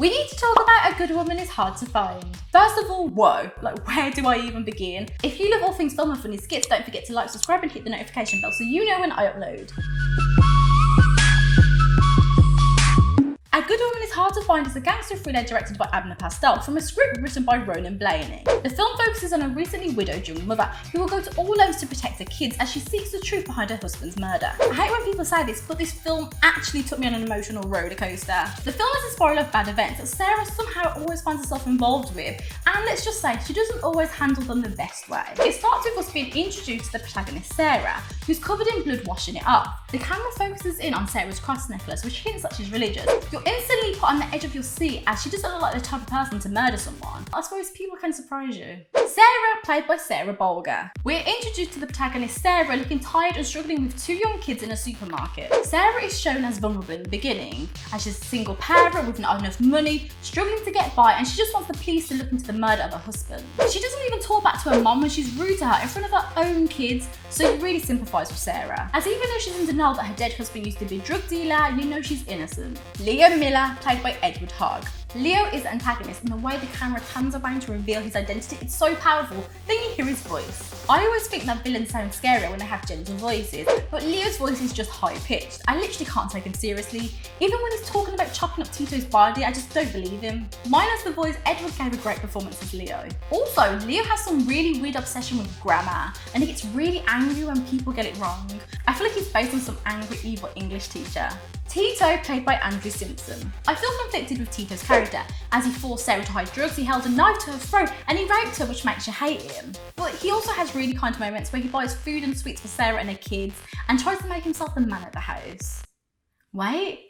We need to talk about a good woman is hard to find. First of all, whoa, like where do I even begin? If you love all things film and funny skits, don't forget to like, subscribe and hit the notification bell so you know when I upload. A Good Woman is Hard to Find is a gangster thriller directed by Abner Pastoll from a script written by Ronan Blaney. The film focuses on a recently widowed young mother who will go to all lengths to protect her kids as she seeks the truth behind her husband's murder. I hate when people say this, but this film actually took me on an emotional roller coaster. The film is a spiral of bad events that Sarah somehow always finds herself involved with, and let's just say she doesn't always handle them the best way. It starts with us being introduced to the protagonist Sarah, who's covered in blood washing it off. The camera focuses in on Sarah's cross necklace, which hints that she's religious. You're instantly put on the edge of your seat as she doesn't look like the type of person to murder someone. I suppose people can surprise you. Sarah, played by Sarah Bolger. We're introduced to the protagonist Sarah looking tired and struggling with two young kids in a supermarket. Sarah is shown as vulnerable in the beginning, as she's a single parent with not enough money, struggling to get by, and she just wants the police to look into the murder of her husband. She doesn't even talk back to her mom when she's rude to her in front of her own kids, so you really sympathise with Sarah. As even though she's in denial that her dead husband used to be a drug dealer, you know she's innocent. Leo Miller, played by Edward Hogg. Leo is the antagonist, and the way the camera pans around to reveal his identity, it's so powerful, then you hear his voice. I always think that villains sound scarier when they have gentle voices, but Leo's voice is just high-pitched. I literally can't take him seriously. Even when he's talking about chopping up Tito's body, I just don't believe him. Minus the voice, Edward gave a great performance as Leo. Also, Leo has some really weird obsession with grammar, and he gets really angry when people get it wrong. I feel like he's based on some angry, evil English teacher. Tito, played by Andrew Simpson. I feel conflicted with Tito's character, as he forced Sarah to hide drugs, he held a knife to her throat, and he raped her, which makes you hate him. But he also has really kind moments where he buys food and sweets for Sarah and her kids, and tries to make himself the man at the house. Wait,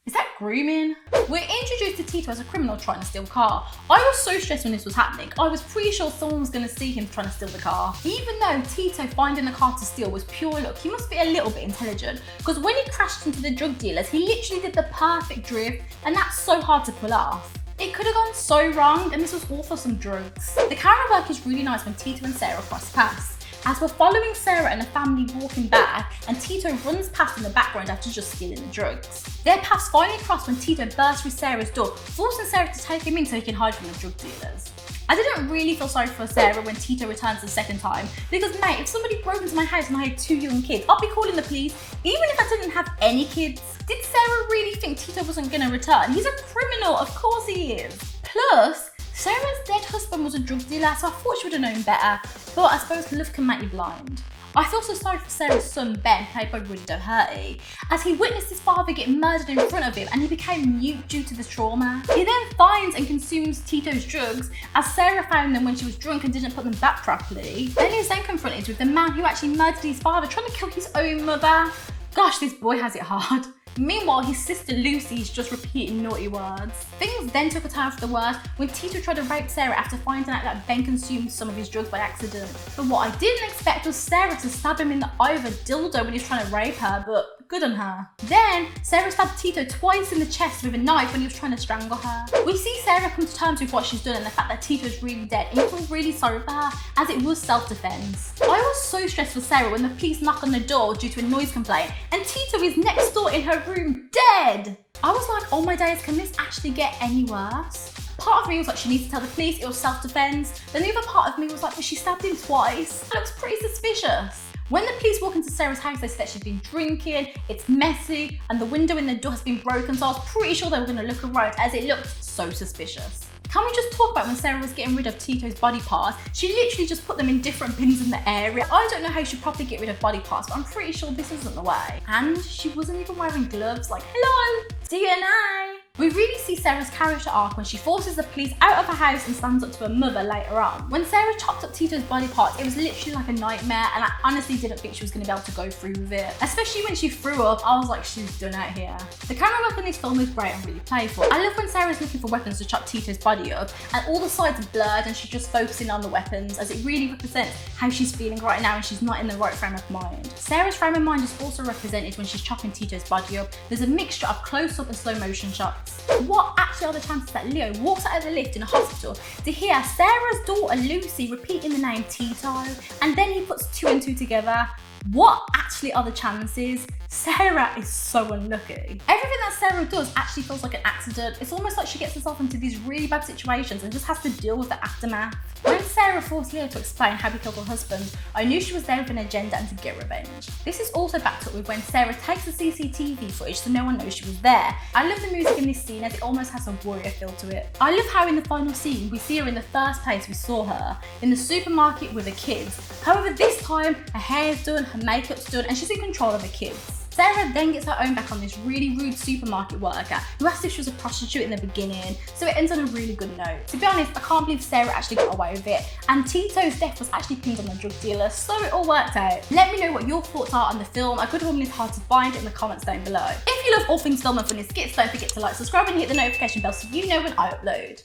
is that grooming? We're introduced to Tito as a criminal trying to steal a car. I was so stressed when this was happening. I was pretty sure someone was going to see him trying to steal the car. Even though Tito finding the car to steal was pure luck, he must be a little bit intelligent, because when he crashed into the drug dealers, he literally did the perfect drift, and that's so hard to pull off. It could have gone so wrong, and this was all for some drugs. The camera work is really nice when Tito and Sarah cross paths, as we're following Sarah and the family walking back, and Tito runs past in the background after just stealing the drugs. Their paths finally cross when Tito bursts through Sarah's door, forcing Sarah to take him in so he can hide from the drug dealers. I didn't really feel sorry for Sarah when Tito returns the second time, because mate, if somebody broke into my house and I had two young kids, I'd be calling the police, even if I didn't have any kids. Did Sarah really think Tito wasn't gonna return? He's a criminal, of course he is. Plus, Sarah's dead husband was a drug dealer, so I thought she would have known better, but I suppose love can make you blind. I feel so sorry for Sarah's son Ben, played by Rudy Doherty, as he witnessed his father get murdered in front of him and he became mute due to the trauma. He then finds and consumes Tito's drugs, as Sarah found them when she was drunk and didn't put them back properly. Then he's then confronted with the man who actually murdered his father, trying to kill his own mother. Gosh, this boy has it hard. Meanwhile, his sister Lucy is just repeating naughty words. Things then took a turn for the worse when Tito tried to rape Sarah after finding out that Ben consumed some of his drugs by accident. But what I didn't expect was Sarah to stab him in the eye with a dildo when he was trying to rape her, but good on her. Then, Sarah stabbed Tito twice in the chest with a knife when he was trying to strangle her. We see Sarah come to terms with what she's done and the fact that Tito's really dead, and you feel really sorry for her, as it was self-defense. I was so stressed for Sarah when the police knock on the door due to a noise complaint, and Tito is next door in her room, dead! I was like, oh my days, can this actually get any worse? Part of me was like, she needs to tell the police, it was self-defense. Then the other part of me was like, but she stabbed him twice. That looks pretty suspicious. When the police walk into Sarah's house, they say that she's been drinking, it's messy, and the window in the door has been broken, so I was pretty sure they were going to look around, as it looked so suspicious. Can we just talk about when Sarah was getting rid of Tito's body parts? She literally just put them in different bins in the area. I don't know how she properly get rid of body parts, but I'm pretty sure this isn't the way. And she wasn't even wearing gloves, like, hello, DNA. We really see Sarah's character arc when she forces the police out of her house and stands up to her mother later on. When Sarah chopped up Tito's body parts, it was literally like a nightmare, and I honestly didn't think she was going to be able to go through with it. Especially when she threw up, I was like, she's done out here. The camera work in this film is great and really playful. I love when Sarah's looking for weapons to chop Tito's body up, and all the sides are blurred and she's just focusing on the weapons, as it really represents how she's feeling right now and she's not in the right frame of mind. Sarah's frame of mind is also represented when she's chopping Tito's body up. There's a mixture of close-up and slow motion shots. What actually are the chances that Leo walks out of the lift in a hospital to hear Sarah's daughter Lucy repeating the name Tito, and then he puts two and two together? What actually are the chances? Sarah is so unlucky. Everything that Sarah does actually feels like an accident. It's almost like she gets herself into these really bad situations and just has to deal with the aftermath. When Sarah forced Leo to explain how he killed her husband, I knew she was there with an agenda and to get revenge. This is also backed up with when Sarah takes the CCTV footage so no one knows she was there. I love the music in this scene as it almost has a warrior feel to it. I love how in the final scene we see her in the first place we saw her, in the supermarket with her kids. However, this time her hair's done, her makeup's done, and she's in control of the kids. Sarah then gets her own back on this really rude supermarket worker who asked if she was a prostitute in the beginning, so it ends on a really good note. To be honest, I can't believe Sarah actually got away with it, and Tito's death was actually pinned on a drug dealer, so it all worked out. Let me know what your thoughts are on the film. A Good Woman is Hard to Find in the comments down below. If you love all things film and funny skits, don't forget to like, subscribe and hit the notification bell so you know when I upload.